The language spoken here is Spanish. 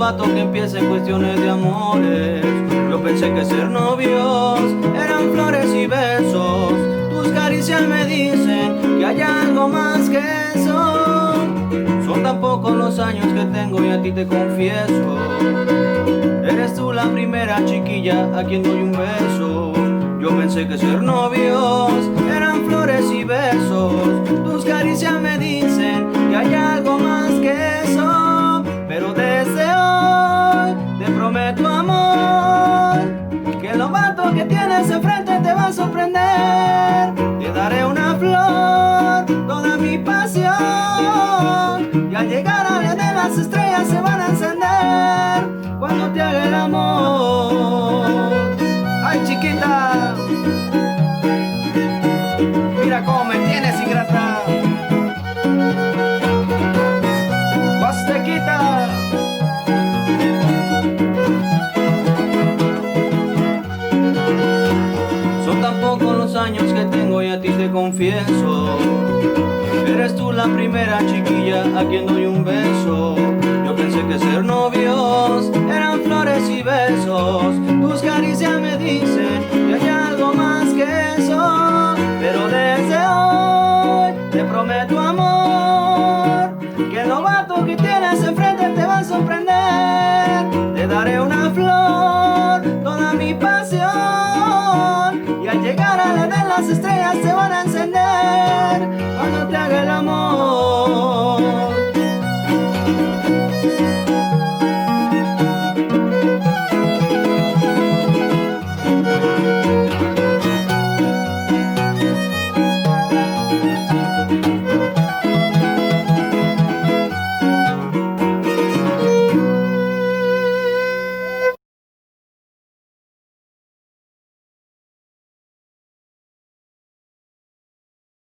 novato que empieza en cuestiones de amores. Yo pensé que ser novios eran flores y besos. Tus caricias me dicen que hay algo más que eso. Son tan pocos los años que tengo y a ti te confieso. Eres tú la primera chiquilla a quien doy un beso. Yo pensé que ser novios eran flores y besos. Tus caricias me dicen que hay algo más que eso. Pero desde hoy te prometo, amor, que el novato que tienes enfrente te va a sorprender. Te daré una flor, toda mi pasión, y al llegar a la de las estrellas se van a encender cuando te haga el amor. Ay, chiquita, mira cómo me tienes ingrata. Aztequita. Son tan pocos los años que tengo y a ti te confieso. Eres tú la primera chiquilla a quien doy un beso. Yo pensé que ser novios eran flores y besos. Tus caricias me dicen